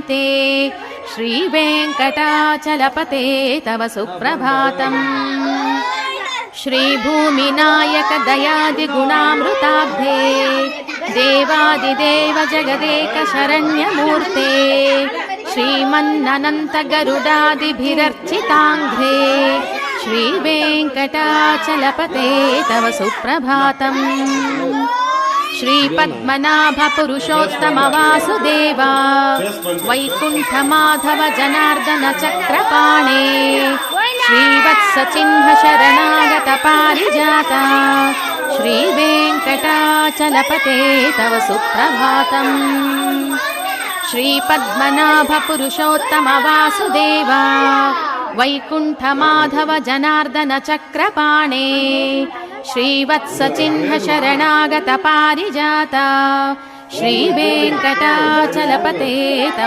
जयते श्रीवेङ्कटाचलपते तव सुप्रभातम्। श्रीभूमिनायक दयादिगुणामृताब्धे देवादिदेव जगदेक शरण्यमूर्ते श्रीमन्ननन्त गरुडादिभिरर्चिताङ्घ्रे श्रीवेङ्कटाचलपते तव सुप्रभातम्। श्रीपद्मनाभ पुरुषोत्तम वासुदेव वैकुण्ठमाधव जनार्दन चक्रपाणे श्रीवत्सचिह्न शरणागत पारिजाता श्रीवेङ्कटाचलपते तव सुप्रभातम्। श्रीपद्मनाभ पुरुषोत्तम वासुदेव वैकुण्ठमाधव जनार्दन चक्रपाणे श्रीवत्सचिह्न शरणागत पारिजाता श्रीवेङ्कटाचलपते तव